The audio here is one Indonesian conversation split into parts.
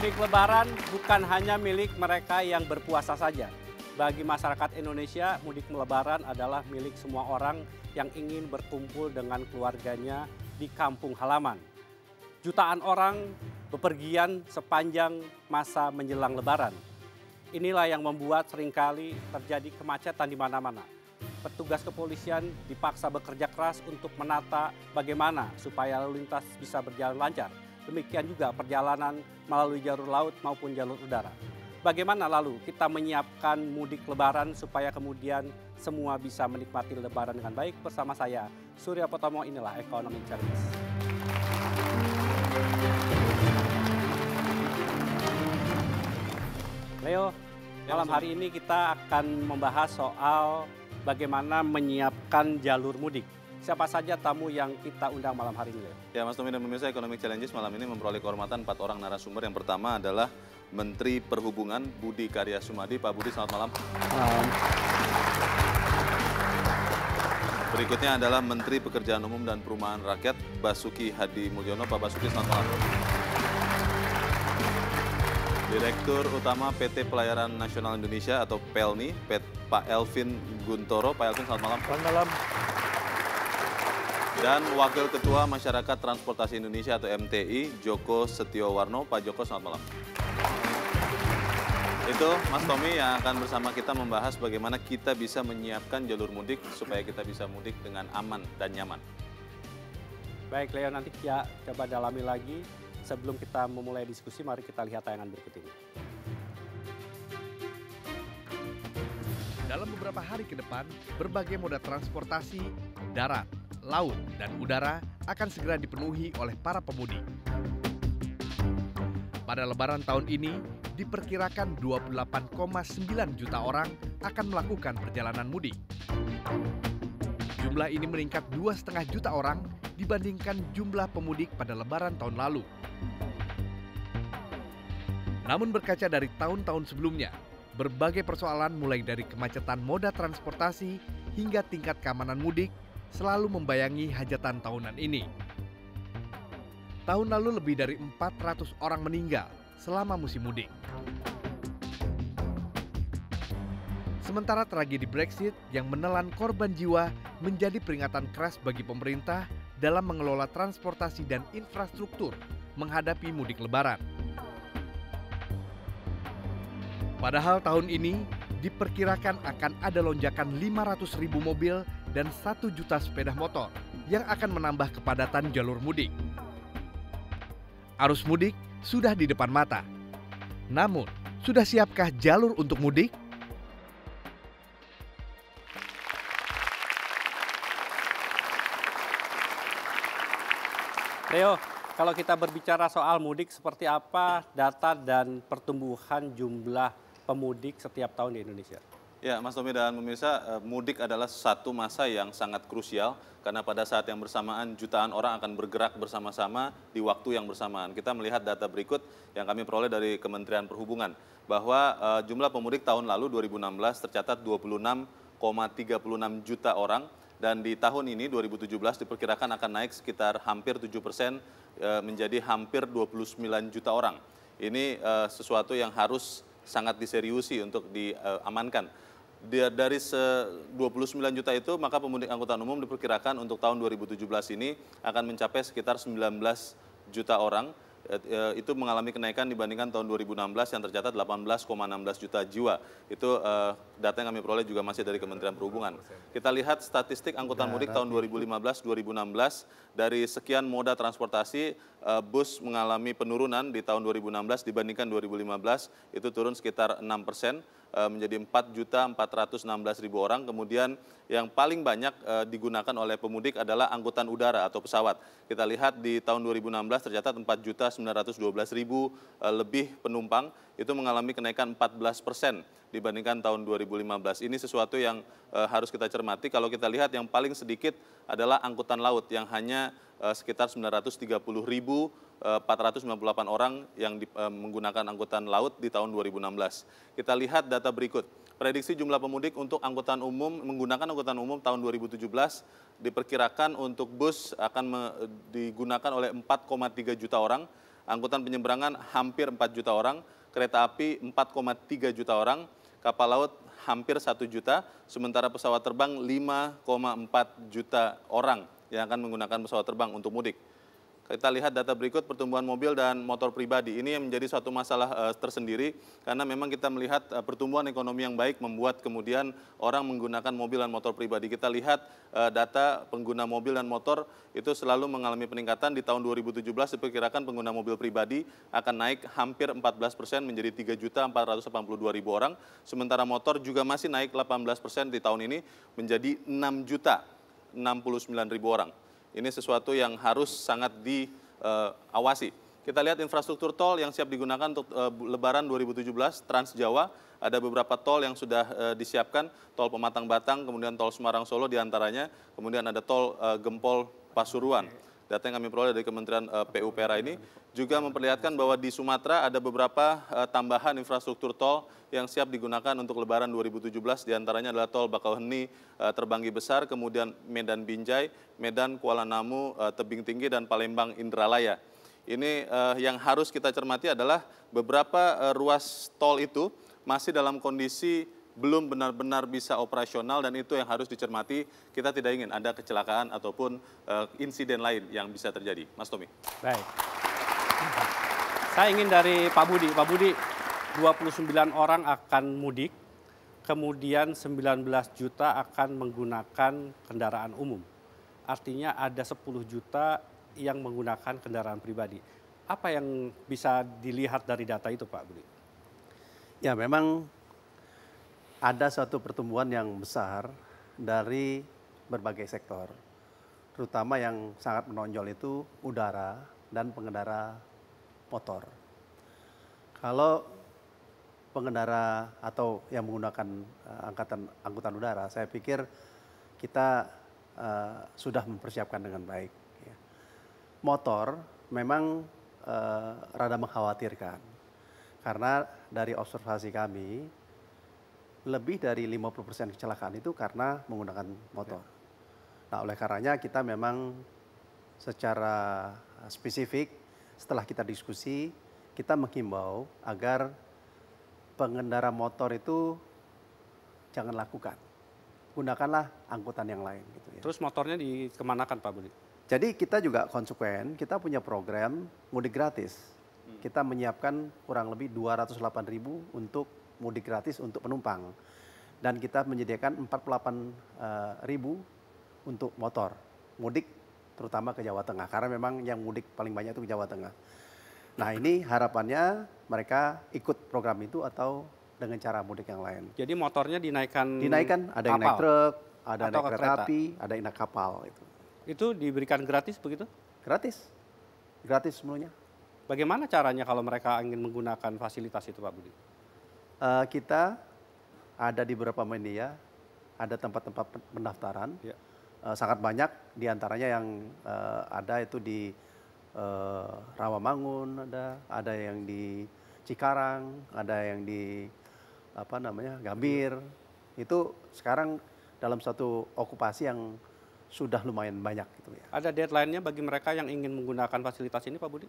Mudik lebaran bukan hanya milik mereka yang berpuasa saja. Bagi masyarakat Indonesia, mudik lebaran adalah milik semua orang yang ingin berkumpul dengan keluarganya di kampung halaman. Jutaan orang bepergian sepanjang masa menjelang lebaran. Inilah yang membuat seringkali terjadi kemacetan di mana-mana. Petugas kepolisian dipaksa bekerja keras untuk menata bagaimana supaya lalu lintas bisa berjalan lancar. Demikian juga perjalanan melalui jalur laut maupun jalur udara. Bagaimana lalu kita menyiapkan mudik lebaran supaya kemudian semua bisa menikmati lebaran dengan baik? Bersama saya, Surya Potomo, inilah Economic Challenge. Leo, malam hari ini kita akan membahas soal bagaimana menyiapkan jalur mudik. Siapa saja tamu yang kita undang malam hari ini? Ya, Mas Tommy dan pemirsa Economic Challenges malam ini memperoleh kehormatan 4 orang narasumber. Yang pertama adalah Menteri Perhubungan Budi Karya Sumadi. Pak Budi, selamat malam. Malam. Berikutnya adalah Menteri Pekerjaan Umum dan Perumahan Rakyat Basuki Hadi Mulyono. Pak Basuki, selamat malam. Direktur Utama PT Pelayaran Nasional Indonesia atau PELNI, Pak Elvin Guntoro. Pak Elvin, selamat malam. Selamat malam. Dan Wakil Ketua Masyarakat Transportasi Indonesia atau MTI, Joko Setiowarno. Pak Joko, selamat malam. Itu Mas Tommy yang akan bersama kita membahas bagaimana kita bisa menyiapkan jalur mudik supaya kita bisa mudik dengan aman dan nyaman. Baik Leo, nanti kita coba dalami lagi. Sebelum kita memulai diskusi, mari kita lihat tayangan berikut ini. Dalam beberapa hari ke depan, berbagai moda transportasi, darat, laut, dan udara akan segera dipenuhi oleh para pemudik. Pada Lebaran tahun ini, diperkirakan 28,9 juta orang akan melakukan perjalanan mudik. Jumlah ini meningkat 2,5 juta orang dibandingkan jumlah pemudik pada Lebaran tahun lalu. Namun berkaca dari tahun-tahun sebelumnya, berbagai persoalan mulai dari kemacetan moda transportasi hingga tingkat keamanan mudik selalu membayangi hajatan tahunan ini. Tahun lalu lebih dari 400 orang meninggal selama musim mudik. Sementara tragedi Brexit yang menelan korban jiwa menjadi peringatan keras bagi pemerintah dalam mengelola transportasi dan infrastruktur menghadapi mudik lebaran. Padahal tahun ini diperkirakan akan ada lonjakan 500.000 mobil dan 1 juta sepeda motor yang akan menambah kepadatan jalur mudik. Arus mudik sudah di depan mata. Namun, sudah siapkah jalur untuk mudik? Leo, kalau kita berbicara soal mudik, seperti apa data dan pertumbuhan jumlah pemudik setiap tahun di Indonesia? Ya, Mas Tommy dan pemirsa, mudik adalah satu masa yang sangat krusial karena pada saat yang bersamaan jutaan orang akan bergerak bersama-sama di waktu yang bersamaan. Kita melihat data berikut yang kami peroleh dari Kementerian Perhubungan bahwa jumlah pemudik tahun lalu 2016 tercatat 26,36 juta orang dan di tahun ini 2017 diperkirakan akan naik sekitar hampir 7% menjadi hampir 29 juta orang. Ini sesuatu yang harus sangat diseriusi untuk diamankan. Dari 29 juta itu, maka pemudik angkutan umum diperkirakan untuk tahun 2017 ini akan mencapai sekitar 19 juta orang. Itu mengalami kenaikan dibandingkan tahun 2016 yang tercatat 18,16 juta jiwa. Itu data yang kami peroleh juga masih dari Kementerian Perhubungan. Kita lihat statistik angkutan mudik tahun 2015-2016 dari sekian moda transportasi, bus mengalami penurunan di tahun 2016 dibandingkan 2015 itu turun sekitar 6%. Menjadi 4.416.000 orang. Kemudian yang paling banyak digunakan oleh pemudik adalah angkutan udara atau pesawat. Kita lihat di tahun 2016 tercatat 4.912.000 lebih penumpang, itu mengalami kenaikan 14% dibandingkan tahun 2015. Ini sesuatu yang harus kita cermati. Kalau kita lihat yang paling sedikit adalah angkutan laut yang hanya sekitar 930.498 orang yang menggunakan angkutan laut di tahun 2016. Kita lihat data berikut. Prediksi jumlah pemudik untuk angkutan umum menggunakan angkutan umum tahun 2017 diperkirakan untuk bus akan digunakan oleh 4,3 juta orang. angkutan penyeberangan hampir 4 juta orang, kereta api 4,3 juta orang, kapal laut hampir 1 juta, sementara pesawat terbang 5,4 juta orang yang akan menggunakan pesawat terbang untuk mudik. Kita lihat data berikut pertumbuhan mobil dan motor pribadi. Ini yang menjadi suatu masalah tersendiri karena memang kita melihat pertumbuhan ekonomi yang baik membuat kemudian orang menggunakan mobil dan motor pribadi. Kita lihat data pengguna mobil dan motor itu selalu mengalami peningkatan. Di tahun 2017 diperkirakan pengguna mobil pribadi akan naik hampir 14% menjadi 3.482.000 orang. Sementara motor juga masih naik 18% di tahun ini menjadi 6.069.000 orang. Ini sesuatu yang harus sangat diawasi. Kita lihat infrastruktur tol yang siap digunakan untuk Lebaran 2017, Trans Jawa, ada beberapa tol yang sudah disiapkan, tol Pematang Batang, kemudian tol Semarang Solo diantaranya, kemudian ada tol Gempol Pasuruan. Data yang kami peroleh dari Kementerian PUPR ini juga memperlihatkan bahwa di Sumatera ada beberapa tambahan infrastruktur tol yang siap digunakan untuk Lebaran 2017, diantaranya adalah tol Bakauheni Terbanggi Besar, kemudian Medan Binjai, Medan Kuala Namu, Tebing Tinggi, dan Palembang Indralaya. Ini yang harus kita cermati adalah beberapa ruas tol itu masih dalam kondisi belum benar-benar bisa operasional dan itu yang harus dicermati. Kita tidak ingin ada kecelakaan ataupun insiden lain yang bisa terjadi. Mas Tommy. Baik. Saya ingin dari Pak Budi. Pak Budi, 29 orang akan mudik, kemudian 19 juta akan menggunakan kendaraan umum. Artinya ada 10 juta yang menggunakan kendaraan pribadi. Apa yang bisa dilihat dari data itu, Pak Budi? Ya, memang ada suatu pertumbuhan yang besar dari berbagai sektor, terutama yang sangat menonjol itu udara dan pengendara motor. Kalau pengendara atau yang menggunakan angkutan udara, saya pikir kita sudah mempersiapkan dengan baik. Motor memang rada mengkhawatirkan, karena dari observasi kami, lebih dari 50% kecelakaan itu karena menggunakan motor. Nah, oleh karenanya kita memang secara spesifik setelah kita diskusi, kita menghimbau agar pengendara motor itu jangan lakukan. Gunakanlah angkutan yang lain. Gitu ya. Terus motornya dikemanakan, Pak Budi? Jadi kita juga konsekuen, kita punya program mudik gratis. Kita menyiapkan kurang lebih 208.000 untuk mudik gratis untuk penumpang. Dan kita menyediakan 48.000 untuk motor. Mudik terutama ke Jawa Tengah. Karena memang yang mudik paling banyak itu ke Jawa Tengah. Nah, ini harapannya mereka ikut program itu atau dengan cara mudik yang lain. Jadi motornya dinaikkan Dinaikkan, ada yang naik truk, ada yang naik kereta api, ada yang naik kapal. Itu diberikan gratis begitu? Gratis. Gratis semuanya. Bagaimana caranya kalau mereka ingin menggunakan fasilitas itu, Pak Budi? Kita ada di beberapa media, ada tempat-tempat pendaftaran, sangat banyak diantaranya yang ada itu di Rawamangun, ada yang di Cikarang, ada yang di Gambir. Itu sekarang dalam satu okupasi yang sudah lumayan banyak gitu ya. Ada deadline-nya bagi mereka yang ingin menggunakan fasilitas ini, Pak Budi?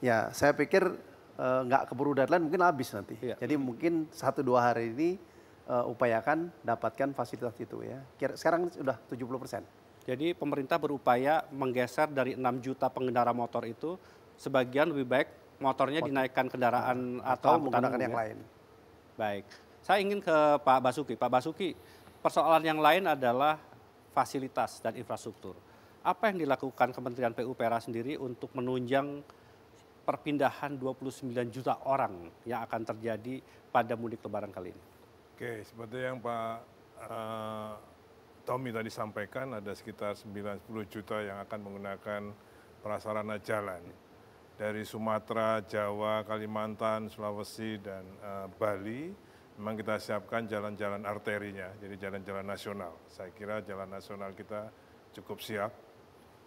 Ya, saya pikir nggak keburu deadline, mungkin habis nanti. Iya. Jadi mungkin 1-2 hari ini upayakan dapatkan fasilitas itu ya. Sekarang sudah 70%. Jadi pemerintah berupaya menggeser dari 6 juta pengendara motor itu, sebagian lebih baik motornya dinaikkan kendaraan atau menggunakan yang lain. Baik, saya ingin ke Pak Basuki. Pak Basuki, persoalan yang lain adalah fasilitas dan infrastruktur. Apa yang dilakukan Kementerian PUPR sendiri untuk menunjang perpindahan 29 juta orang yang akan terjadi pada mudik Lebaran kali ini? Oke, seperti yang Pak Tommy tadi sampaikan, ada sekitar 90 juta yang akan menggunakan prasarana jalan. Dari Sumatera, Jawa, Kalimantan, Sulawesi, dan Bali, memang kita siapkan jalan-jalan arterinya, jadi jalan-jalan nasional. Saya kira jalan nasional kita cukup siap.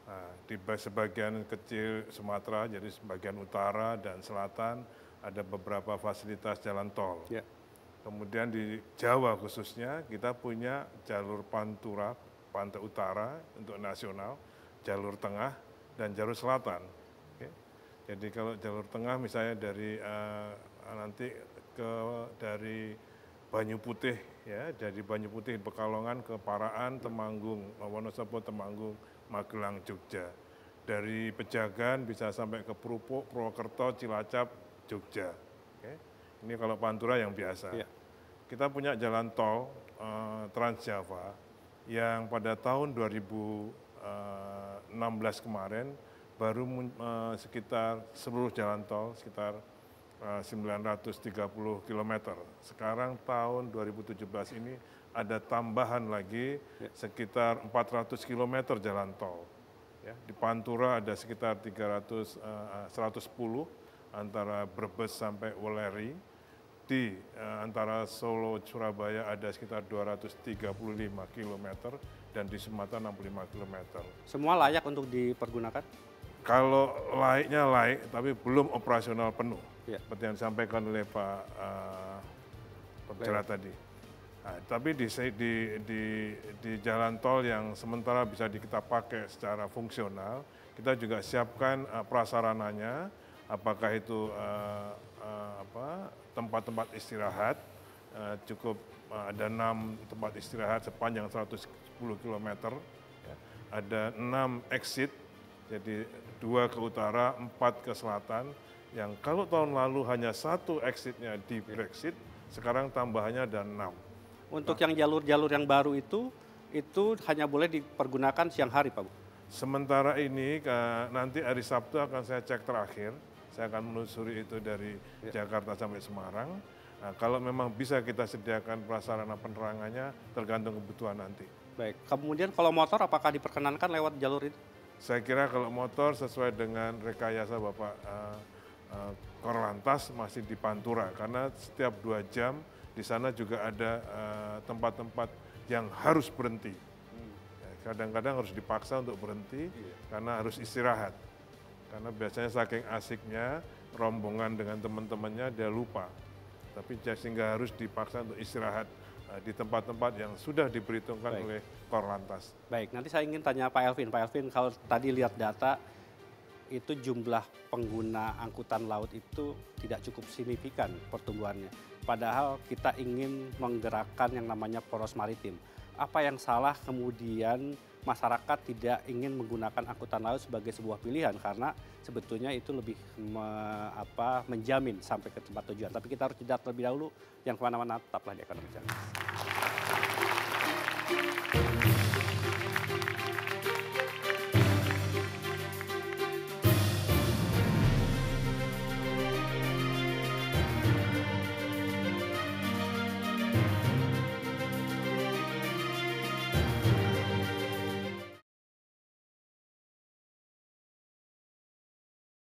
Nah, di sebagian kecil Sumatera, jadi sebagian utara dan selatan, ada beberapa fasilitas jalan tol. Yeah. Kemudian di Jawa khususnya, kita punya jalur Pantura, pantai utara untuk nasional, jalur tengah, dan jalur selatan. Oke. Jadi kalau jalur tengah misalnya dari nanti dari Banyu Putih ya, dari Banyu Putih Pekalongan ke Paraan, Temanggung, Wonosobo, Temanggung, Magelang, Jogja. Dari Pejagan bisa sampai ke Prupuk, Purwokerto, Cilacap, Jogja. Oke. Ini kalau Pantura yang biasa. Iya. Kita punya jalan tol Trans Java yang pada tahun 2016 kemarin baru sekitar seluruh jalan tol sekitar 930 km. Sekarang tahun 2017 ini ada tambahan lagi sekitar 400 km jalan tol. Ya, di Pantura ada sekitar 110 antara Brebes sampai Weleri. Di antara Solo Surabaya ada sekitar 235 km dan di Sumatera 65 km. Semua layak untuk dipergunakan? Kalau laiknya laik, tapi belum operasional penuh. Ya. Seperti yang disampaikan oleh Pak Pembicara tadi. Nah, tapi di jalan tol yang sementara bisa kita pakai secara fungsional, kita juga siapkan prasarananya, apakah itu tempat-tempat istirahat, cukup ada 6 tempat istirahat sepanjang 110 km, ya. Ada 6 exit, jadi 2 ke utara, 4 ke selatan, yang kalau tahun lalu hanya 1 exitnya di Brexit, sekarang tambahannya ada 6. Untuk yang jalur-jalur yang baru itu hanya boleh dipergunakan siang hari, Pak Bu? Sementara ini nanti hari Sabtu akan saya cek terakhir, saya akan menelusuri itu dari Jakarta sampai Semarang. Nah, kalau memang bisa kita sediakan prasarana penerangannya, tergantung kebutuhan nanti. Baik, kemudian kalau motor apakah diperkenankan lewat jalur itu? Saya kira kalau motor sesuai dengan rekayasa Bapak Korlantas masih di Pantura, karena setiap 2 jam di sana juga ada tempat-tempat yang harus berhenti. Kadang-kadang harus dipaksa untuk berhenti karena harus istirahat. Karena biasanya saking asiknya rombongan dengan teman-temannya dia lupa. Tapi sehingga harus dipaksa untuk istirahat di tempat-tempat yang sudah diperhitungkan oleh Korlantas. Baik, nanti saya ingin tanya Pak Elvin. Pak Elvin, kalau tadi lihat data, itu jumlah pengguna angkutan laut itu tidak cukup signifikan pertumbuhannya. Padahal kita ingin menggerakkan yang namanya poros maritim. Apa yang salah kemudian masyarakat tidak ingin menggunakan angkutan laut sebagai sebuah pilihan, karena sebetulnya itu lebih menjamin sampai ke tempat tujuan. Tapi kita harus jeda terlebih dahulu, yang kemana-mana tetaplah di Ekonomi Cerdas.